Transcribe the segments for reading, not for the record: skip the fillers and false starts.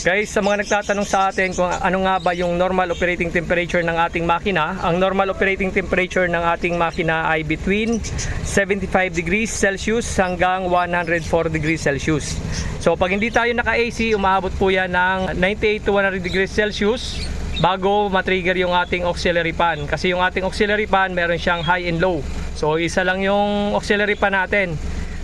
Guys, sa mga nagtatanong sa atin kung ano nga ba yung normal operating temperature ng ating makina, ang normal operating temperature ng ating makina ay between 75 degrees Celsius hanggang 104 degrees Celsius. So pag hindi tayo naka-AC, umaabot po yan ng 98 to 100 degrees Celsius bago matrigger yung ating auxiliary fan. Kasi yung ating auxiliary fan meron siyang high and low. So isa lang yung auxiliary fan natin.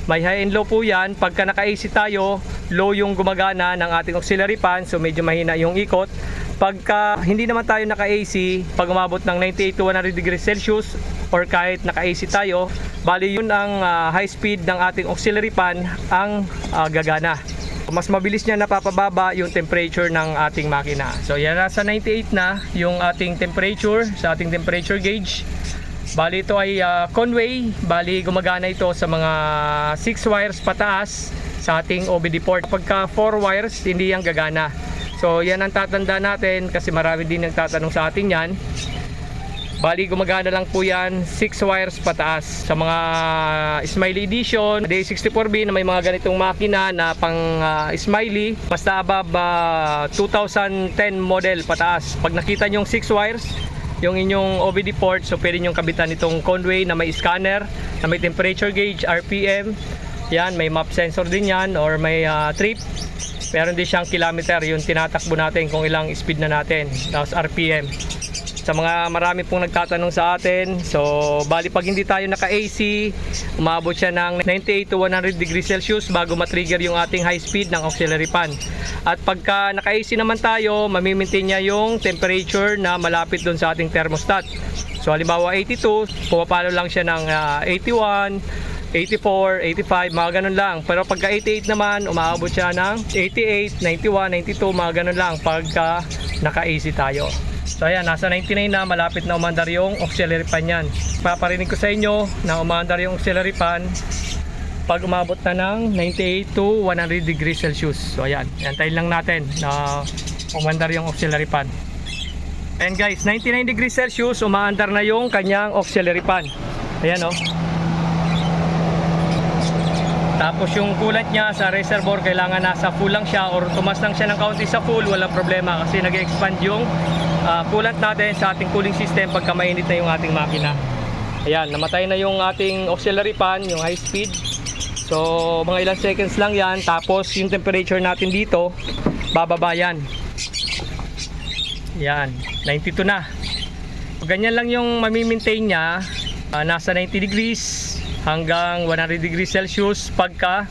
May high and low po yan. Pagka naka-AC tayo, low yung gumagana ng ating auxiliary fan, so medyo mahina yung ikot. Pagka hindi naman tayo naka-AC, pag umabot ng 98 to 100 degrees Celsius or kahit naka-AC tayo, bali yun ang high speed ng ating auxiliary fan ang gagana. Mas mabilis niya napapababa yung temperature ng ating makina. So yan, nasa 98 na yung ating temperature sa ating temperature gauge. Bali ito ay Conway, bali gumagana ito sa mga 6 wires pataas sa ating OBD port. Pagka 4 wires, hindi yan gagana. So yan ang tatanda natin kasi marami din nagtatanong sa atin yan. Bali gumagana lang po yan 6 wires pataas. Sa mga Smiley Edition, D64B na may mga ganitong makina na pang Smiley, basta above 2010 model pataas. Pag nakita nyo yung 6 wires, yung inyong OBD port, so pwede nyong kabitan itong Conway na may scanner, na may temperature gauge, RPM, yan, may map sensor din yan, or may trip, meron din siyang kilometer, yung tinatakbo natin kung ilang speed na natin, tapos RPM. Sa mga marami pong nagtatanong sa atin, so bali pag hindi tayo naka-AC, umabot siya ng 98 to 100 degrees Celsius bago matrigger yung ating high speed ng auxiliary fan. At pagka naka-AC naman tayo, mamimaintain niya yung temperature na malapit doon sa ating thermostat. So halimbawa 82, pumapalo lang siya ng 81, 84, 85, mga ganun lang. Pero pagka 88 naman, umaabot siya ng 88, 91, 92, mga ganun lang pagka naka-AC tayo. So ayan, nasa 99 na, malapit na umandar yung auxiliary fan yan. Paparinig ko sa inyo na umandar yung auxiliary fan pag umabot na ng 98 to 100 degrees Celsius. So ayan, antayin lang natin na umandar yung auxiliary fan. And guys, 99 degrees Celsius, umaandar na yung kanyang auxiliary fan. Ayan o. Tapos yung coolant niya sa reservoir, kailangan nasa full lang siya or tumas lang siya ng kaunti sa full, walang problema kasi nag-expand yung coolant natin sa ating cooling system pagka mainit na yung ating makina. Ayan, namatay na yung ating auxiliary fan, yung high speed. So mga ilang seconds lang yan, tapos yung temperature natin dito bababa yan. Yan, 92 na. Ganyan lang yung mamimaintain niya, nasa 90 degrees hanggang 100 degrees Celsius pagka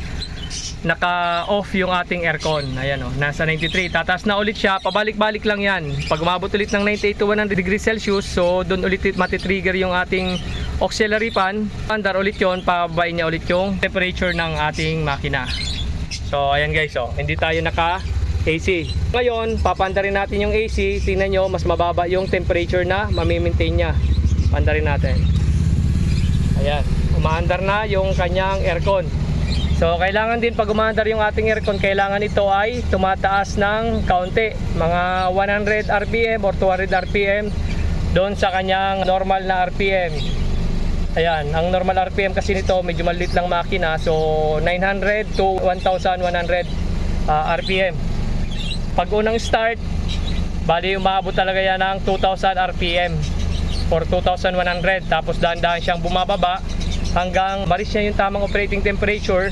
naka-off yung ating aircon. Ayan o, nasa 93. Tataas na ulit siya, pabalik-balik lang yan. Pag umabot ulit ng 98 to 100 degrees Celsius, so doon ulit matitrigger yung ating auxiliary fan. Andar ulit yun, pababain niya ulit yung temperature ng ating makina. So ayan guys, oh, hindi tayo naka-AC. Ngayon, papandarin natin yung AC. Tingnan nyo, mas mababa yung temperature na mamimaintain niya. Pandarin natin. Ayan, umaandar na yung kanyang aircon. So kailangan din pag umaandar yung ating aircon, kailangan ito ay tumataas ng kaunti, mga 100 RPM or 200 RPM doon sa kanyang normal na RPM. Ayan, ang normal RPM kasi nito medyo maliit lang makina, so 900 to 1100 RPM. Pag unang start, bali umabot talaga yan ng 2000 RPM or 2100, tapos dahan-dahan siyang bumababa hanggang maris niya yung tamang operating temperature.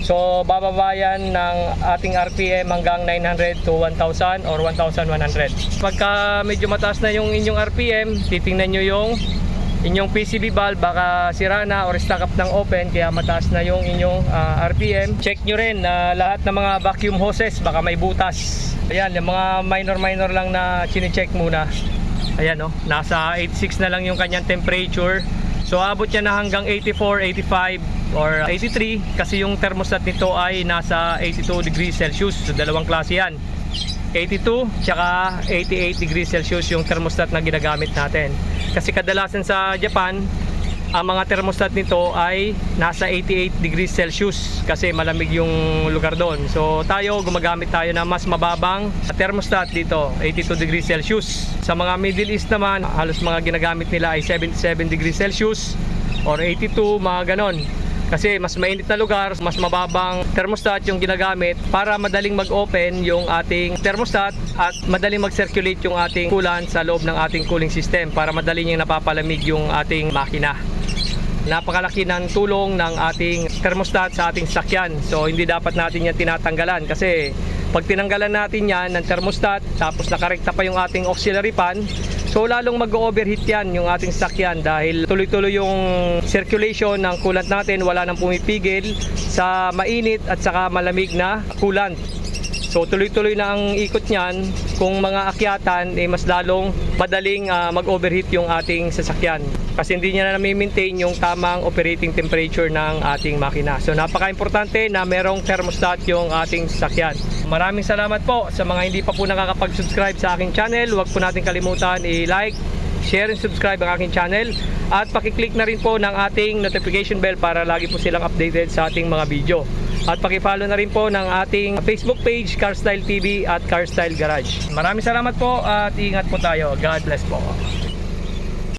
So bababa yan ng ating RPM hanggang 900 to 1000 or 1100. Pagka medyo mataas na yung inyong RPM, titingnan nyo yung inyong PCB valve, baka sira na or stuck up ng open kaya mataas na yung inyong RPM. Check nyo rin na lahat ng mga vacuum hoses baka may butas. Ayan, yung mga minor lang na chine-check muna. Ayan o, nasa 86 na lang yung kanyang temperature. So abot niya na hanggang 84, 85 or 83 kasi yung thermostat nito ay nasa 82 degrees Celsius. So dalawang klase yan, 82 tsaka 88 degrees Celsius yung thermostat na ginagamit natin. Kasi kadalasan sa Japan, ang mga thermostat nito ay nasa 88 degrees Celsius kasi malamig yung lugar doon. So tayo, gumagamit tayo na mas mababang thermostat dito, 82 degrees Celsius. Sa mga Middle East naman, halos mga ginagamit nila ay 77 degrees Celsius or 82, mga ganon. Kasi mas mainit na lugar, mas mababang thermostat yung ginagamit para madaling mag-open yung ating thermostat at madaling mag-circulate yung ating coolant sa loob ng ating cooling system para madali niyang napapalamig yung ating makina. Napakalaki ng tulong ng ating thermostat sa ating sasakyan. So hindi dapat natin yan tinatanggalan kasi pag tinanggalan natin yan ng thermostat tapos nakarekta pa yung ating auxiliary fan, so lalong mag-overheat yan yung ating sasakyan dahil tuloy-tuloy yung circulation ng coolant natin, wala nang pumipigil sa mainit at saka malamig na coolant. So tuloy-tuloy na ang ikot niyan. Kung mga akyatan, mas lalong madaling mag-overheat yung ating sasakyan kasi hindi niya na nami-maintain yung tamang operating temperature ng ating makina. So napaka-importante na merong thermostat yung ating sasakyan. Maraming salamat po sa mga hindi pa po nakakapag-subscribe sa aking channel. Huwag po natin kalimutan i-like, share and subscribe ang aking channel at pakiclick na rin po ng ating notification bell para lagi po silang updated sa ating mga video. At paki-follow na rin po ng ating Facebook page, Carstyle TV at Carstyle Garage. Maraming salamat po at ingat po tayo. God bless po.